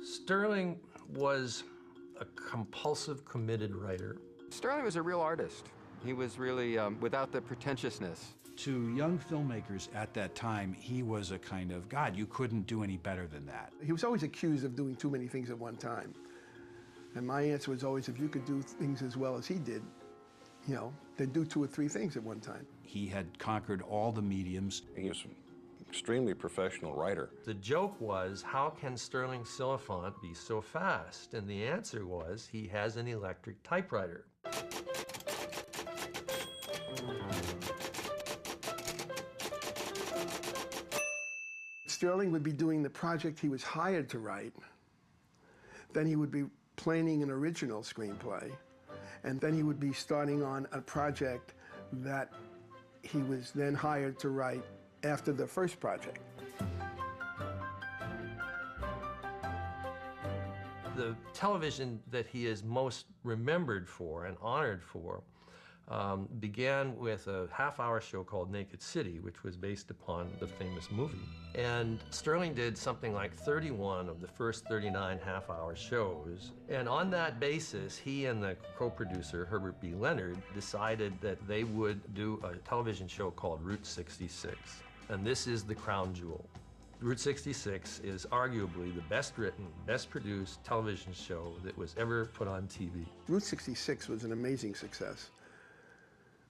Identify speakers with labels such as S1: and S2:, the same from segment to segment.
S1: Stirling was a compulsive, committed writer.
S2: Stirling was a real artist. He was really without the pretentiousness.
S3: To young filmmakers at that time, he was a kind of, God, you couldn't do any better than that.
S4: He was always accused of doing too many things at one time. And my answer was always, if you could do things as well as he did, you know, then do 2 or 3 things at one time.
S3: He had conquered all the mediums.
S5: He was an extremely professional writer.
S1: The joke was, how can Stirling Silliphant be so fast? And the answer was, he has an electric typewriter.
S4: Stirling would be doing the project he was hired to write. Then he would be planning an original screenplay. And then he would be starting on a project that he was then hired to write after the first project.
S1: The television that he is most remembered for and honored for began with a half-hour show called Naked City, which was based upon the famous movie. And Stirling did something like 31 of the first 39 half-hour shows. And on that basis, he and the co-producer, Herbert B. Leonard, decided that they would do a television show called Route 66. And this is the crown jewel. Route 66 is arguably the best written, best produced television show that was ever put on TV.
S4: Route 66 was an amazing success.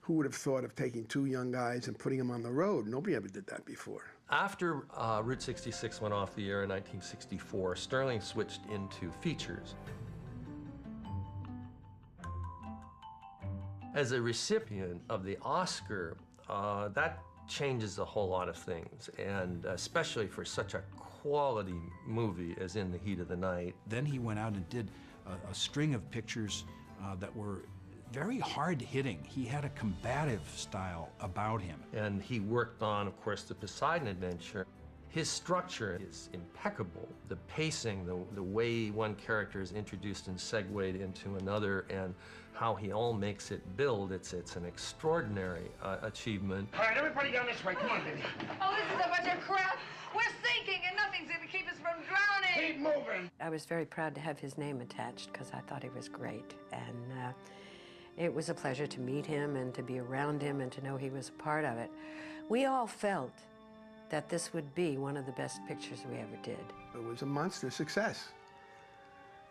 S4: Who would have thought of taking 2 young guys and putting them on the road? Nobody ever did that before.
S1: After Route 66 went off the air in 1964, Stirling switched into features. As a recipient of the Oscar, that changes a whole lot of things, and especially for such a quality movie as In the Heat of the Night.
S3: Then he went out and did a string of pictures that were very hard-hitting. He had a combative style about him.
S1: And he worked on, of course, the Poseidon Adventure. His structure is impeccable. The pacing, the way one character is introduced and segued into another, and how he all makes it build, it's an extraordinary achievement.
S6: All right, everybody down this way. Come on, baby.
S7: Oh, this is a bunch of crap. We're sinking, and nothing's going to keep us from drowning.
S6: Keep moving.
S8: I was very proud to have his name attached because I thought he was great. And it was a pleasure to meet him and to be around him and to know he was a part of it. We all felt that this would be one of the best pictures we ever did.
S4: It was a monster success.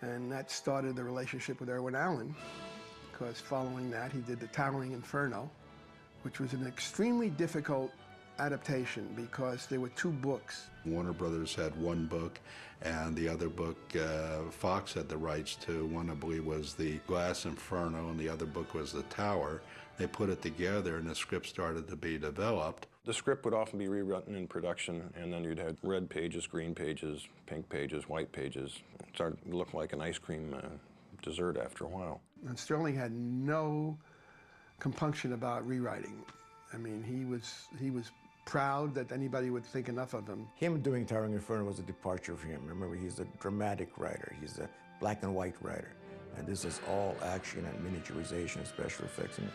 S4: And that started the relationship with Irwin Allen, because following that, he did The Towering Inferno, which was an extremely difficult adaptation because there were 2 books.
S9: Warner Brothers had 1 book, and the other book Fox had the rights to. One, I believe, was The Glass Inferno, and the other book was The Tower. They put it together, and the script started to be developed.
S5: The script would often be rewritten in production, and then you'd have red pages, green pages, pink pages, white pages. It started to look like an ice cream dessert after a while.
S4: And Stirling had no compunction about rewriting. I mean, he was proud that anybody would think enough of him.
S10: Him doing Towering Inferno was a departure for him. Remember, he's a dramatic writer. He's a black and white writer. And this is all action and miniaturization, special effects, and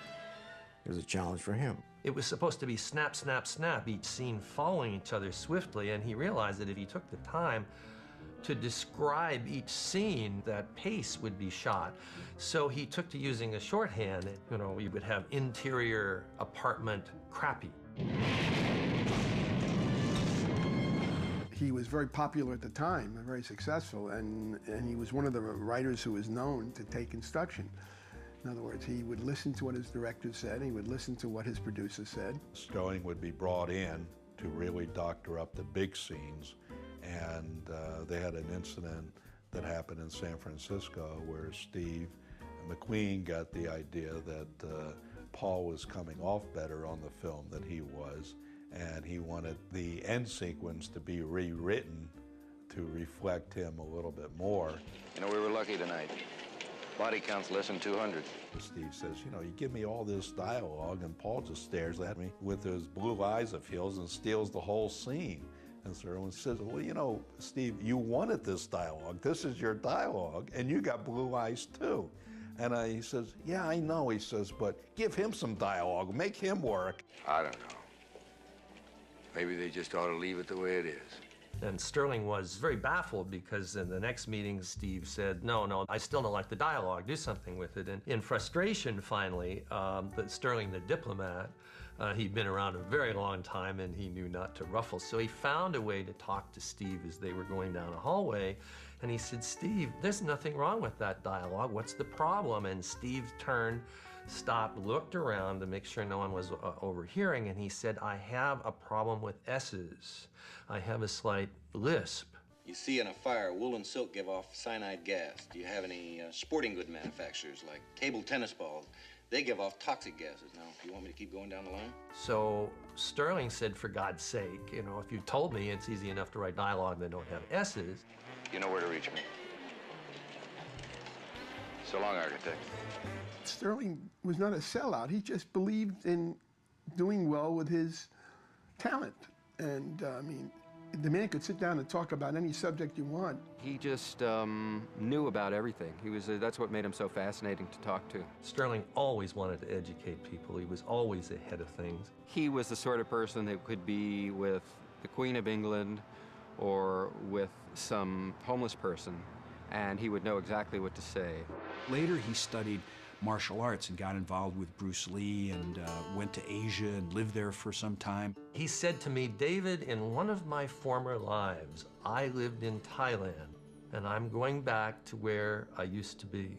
S10: it was a challenge for him.
S1: It was supposed to be snap, snap, snap, each scene following each other swiftly, and he realized that if he took the time to describe each scene, that pace would be shot. So he took to using a shorthand. You know, we would have interior apartment crappy.
S4: He was very popular at the time and very successful, and he was one of the writers who was known to take instruction. In other words, he would listen to what his director said, he would listen to what his producer said.
S9: Stirling would be brought in to really doctor up the big scenes, and they had an incident that happened in San Francisco where Steve McQueen got the idea that Paul was coming off better on the film than he was, and he wanted the end sequence to be rewritten to reflect him a little bit more.
S11: You know, we were lucky tonight. Body count's less than 200.
S9: Steve says, you know, you give me all this dialogue, and Paul just stares at me with those blue eyes of his and steals the whole scene. And Sir Irwin says, well, you know, Steve, you wanted this dialogue. This is your dialogue, and you got blue eyes too. And he says, yeah, I know, he says, but give him some dialogue, make him work.
S11: I don't know. Maybe they just ought to leave it the way it is.
S1: And Stirling was very baffled because in the next meeting, Steve said, no, I still don't like the dialogue, do something with it. And in frustration, finally, Stirling, the diplomat, he'd been around a very long time and he knew not to ruffle. So he found a way to talk to Steve as they were going down a hallway. And he said, Steve, there's nothing wrong with that dialogue. What's the problem? And Steve turned, stopped, looked around to make sure no one was overhearing, and he said, I have a problem with S's. I have a slight lisp.
S11: You see in a fire, wool and silk give off cyanide gas. Do you have any sporting good manufacturers like table tennis balls? They give off toxic gases. Now, if you want me to keep going down the line?
S1: So Stirling said, for God's sake, you know, if you told me it's easy enough to write dialogue that don't have S's.
S11: You know where to reach me. So long, architect.
S4: Stirling was not a sellout. He just believed in doing well with his talent. And, I mean, the man could sit down and talk about any subject you want.
S2: He just knew about everything. That's what made him so fascinating to talk to.
S1: Stirling always wanted to educate people. He was always ahead of things.
S2: He was the sort of person that could be with the Queen of England or with some homeless person, and he would know exactly what to say.
S3: Later, he studied martial arts and got involved with Bruce Lee and went to Asia and lived there for some time.
S1: He said to me, David, in one of my former lives, I lived in Thailand, and I'm going back to where I used to be.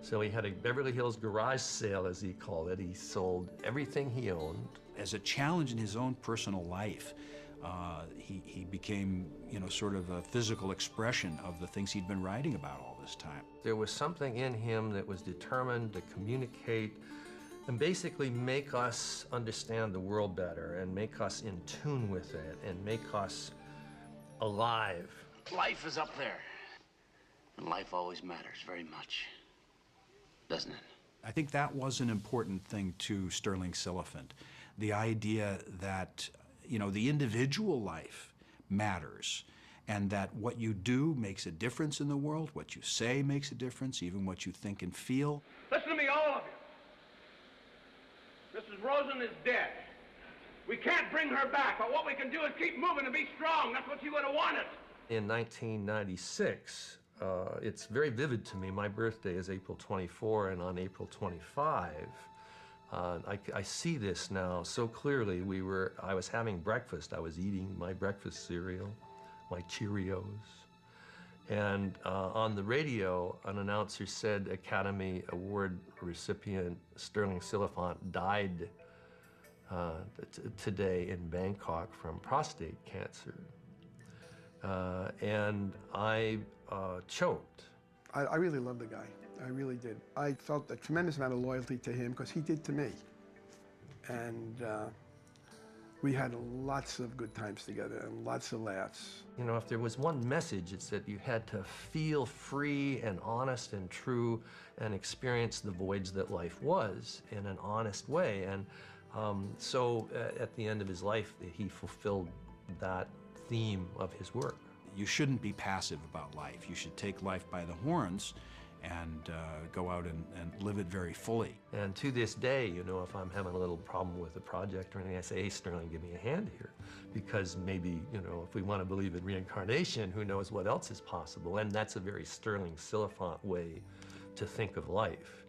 S1: So he had a Beverly Hills garage sale, as he called it. He sold everything he owned.
S3: As a challenge in his own personal life, he became, you know, sort of a physical expression of the things he'd been writing about all this time.
S1: There was something in him that was determined to communicate and basically make us understand the world better and make us in tune with it and make us alive.
S6: Life is up there. And life always matters very much, doesn't it?
S3: I think that was an important thing to Stirling Silliphant. The idea that, you know, the individual life matters, and that what you do makes a difference in the world, what you say makes a difference, even what you think and feel.
S6: Listen to me, all of you. Mrs. Rosen is dead. We can't bring her back, but what we can do is keep moving and be strong. That's what you would have wanted.
S1: In 1996, it's very vivid to me. My birthday is April 24, and on April 25, I see this now so clearly. I was having breakfast. I was eating my breakfast cereal, my Cheerios. And on the radio, an announcer said Academy Award recipient Stirling Silliphant died today in Bangkok from prostate cancer. And I choked.
S4: I really loved the guy. I really did. I felt a tremendous amount of loyalty to him because he did to me. And we had lots of good times together and lots of laughs.
S1: You know, if there was one message, it's that you had to feel free and honest and true and experience the voids that life was in an honest way. And so at the end of his life, he fulfilled that theme of his work.
S3: You shouldn't be passive about life. You should take life by the horns and go out and live it very fully.
S1: And to this day, you know, if I'm having a little problem with a project or anything, I say, hey, Stirling, give me a hand here. Because maybe, you know, if we want to believe in reincarnation, who knows what else is possible. And that's a very Stirling Silliphant way to think of life.